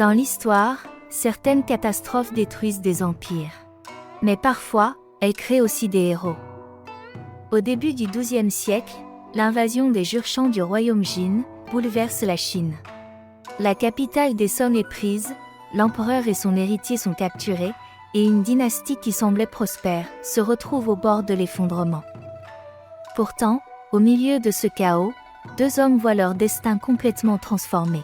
Dans l'histoire, certaines catastrophes détruisent des empires. Mais parfois, elles créent aussi des héros. Au début du XIIe siècle, l'invasion des Jurchens du royaume Jin bouleverse la Chine. La capitale des Song est prise, l'empereur et son héritier sont capturés, et une dynastie qui semblait prospère se retrouve au bord de l'effondrement. Pourtant, au milieu de ce chaos, deux hommes voient leur destin complètement transformé.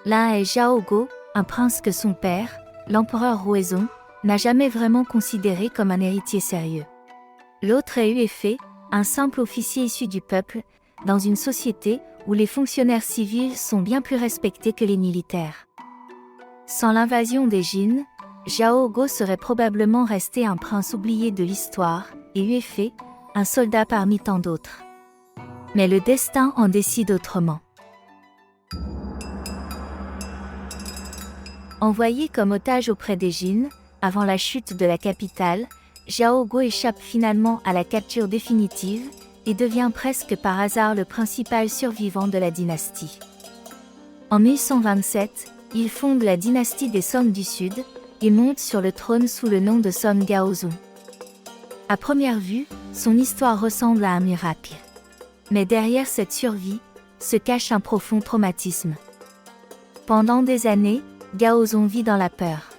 L'un est Zhao Go, un prince que son père, l'empereur Ruizong, n'a jamais vraiment considéré comme un héritier sérieux. L'autre est Yue Fei, un simple officier issu du peuple, dans une société où les fonctionnaires civils sont bien plus respectés que les militaires. Sans l'invasion des Jin, Zhao Go serait probablement resté un prince oublié de l'histoire, et Yue Fei, un soldat parmi tant d'autres. Mais le destin en décide autrement. Envoyé comme otage auprès des Jin, avant la chute de la capitale, Zhao Go échappe finalement à la capture définitive et devient presque par hasard le principal survivant de la dynastie. En 1127, il fonde la dynastie des Song du Sud et monte sur le trône sous le nom de Song Gaozong. À première vue, son histoire ressemble à un miracle. Mais derrière cette survie, se cache un profond traumatisme. Pendant des années, Gaozong vit dans la peur.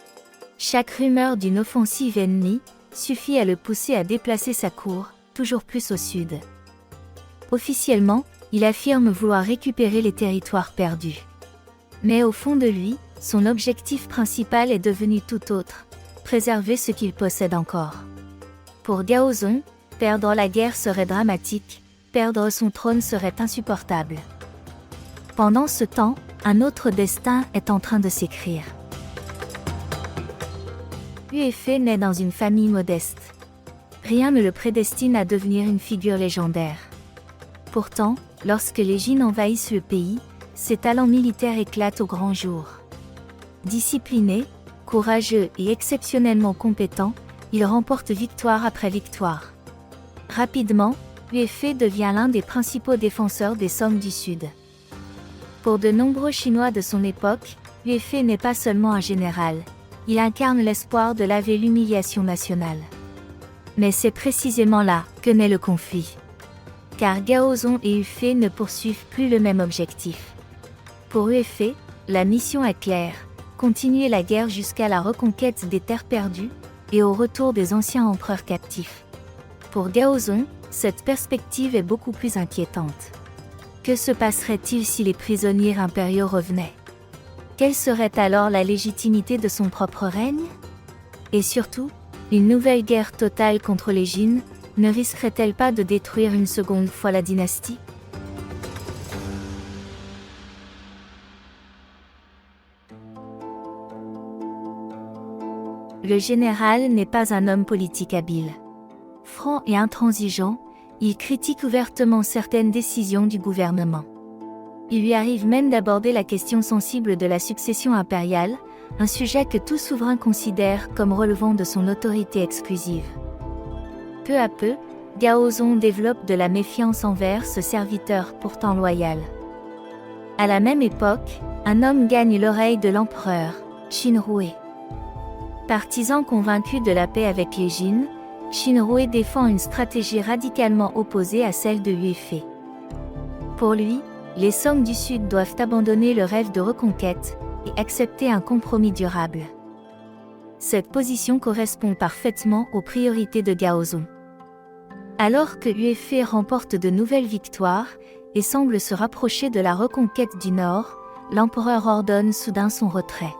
Chaque rumeur d'une offensive ennemie suffit à le pousser à déplacer sa cour, toujours plus au sud. Officiellement, il affirme vouloir récupérer les territoires perdus. Mais au fond de lui, son objectif principal est devenu tout autre, préserver ce qu'il possède encore. Pour Gaozong, perdre la guerre serait dramatique, perdre son trône serait insupportable. Pendant ce temps, un autre destin est en train de s'écrire. Yue Fei naît dans une famille modeste. Rien ne le prédestine à devenir une figure légendaire. Pourtant, lorsque les Jin envahissent le pays, ses talents militaires éclatent au grand jour. Discipliné, courageux et exceptionnellement compétent, il remporte victoire après victoire. Rapidement, Yue Fei devient l'un des principaux défenseurs des Song du Sud. Pour de nombreux Chinois de son époque, Yue Fei n'est pas seulement un général, il incarne l'espoir de laver l'humiliation nationale. Mais c'est précisément là que naît le conflit. Car Gaozong et Yue Fei ne poursuivent plus le même objectif. Pour Yue Fei, la mission est claire, continuer la guerre jusqu'à la reconquête des terres perdues et au retour des anciens empereurs captifs. Pour Gaozong, cette perspective est beaucoup plus inquiétante. Que se passerait-il si les prisonniers impériaux revenaient? Quelle serait alors la légitimité de son propre règne? Et surtout, une nouvelle guerre totale contre les Jin ne risquerait-elle pas de détruire une seconde fois la dynastie? Le général n'est pas un homme politique habile. Franc et intransigeant, il critique ouvertement certaines décisions du gouvernement. Il lui arrive même d'aborder la question sensible de la succession impériale, un sujet que tout souverain considère comme relevant de son autorité exclusive. Peu à peu, Gaozong développe de la méfiance envers ce serviteur pourtant loyal. À la même époque, un homme gagne l'oreille de l'empereur, Qin Rui. Partisan convaincu de la paix avec les Jin, Qin Rui défend une stratégie radicalement opposée à celle de Yue Fei. Pour lui, les Song du Sud doivent abandonner le rêve de reconquête et accepter un compromis durable. Cette position correspond parfaitement aux priorités de Gaozong. Alors que Yue Fei remporte de nouvelles victoires et semble se rapprocher de la reconquête du Nord, l'empereur ordonne soudain son retrait.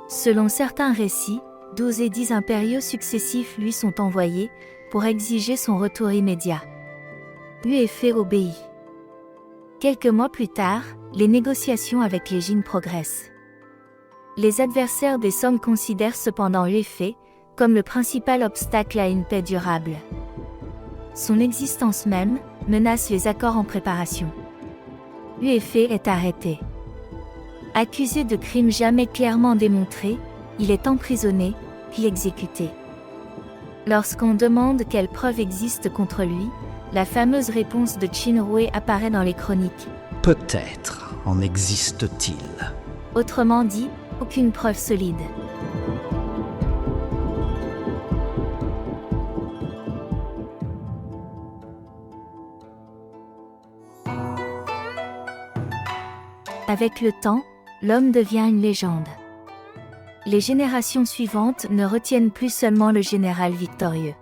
Selon certains récits, 12 édits impériaux successifs lui sont envoyés pour exiger son retour immédiat. Yue Fei obéit. Quelques mois plus tard, les négociations avec les Jin progressent. Les adversaires des Song considèrent cependant Yue Fei comme le principal obstacle à une paix durable. Son existence même menace les accords en préparation. Yue Fei est arrêté. Accusé de crimes jamais clairement démontrés, il est emprisonné, puis exécuté. Lorsqu'on demande quelles preuves existent contre lui, la fameuse réponse de Qin Rui apparaît dans les chroniques. Peut-être en existe-t-il. Autrement dit, aucune preuve solide. Avec le temps, l'homme devient une légende. Les générations suivantes ne retiennent plus seulement le général victorieux.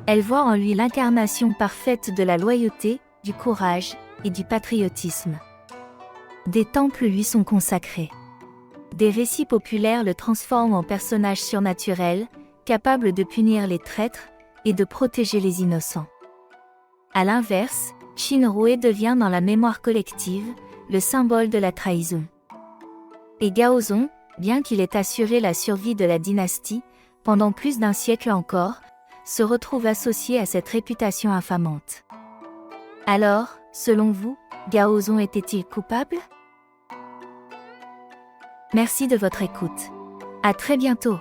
Elles voient en lui l'incarnation parfaite de la loyauté, du courage et du patriotisme. Des temples lui sont consacrés. Des récits populaires le transforment en personnage surnaturel, capable de punir les traîtres et de protéger les innocents. À l'inverse, Qin Ruo devient dans la mémoire collective le symbole de la trahison. Et Gaozong, bien qu'il ait assuré la survie de la dynastie, pendant plus d'un siècle encore, se retrouve associé à cette réputation infamante. Alors, selon vous, Gaozong était-il coupable? Merci de votre écoute. À très bientôt.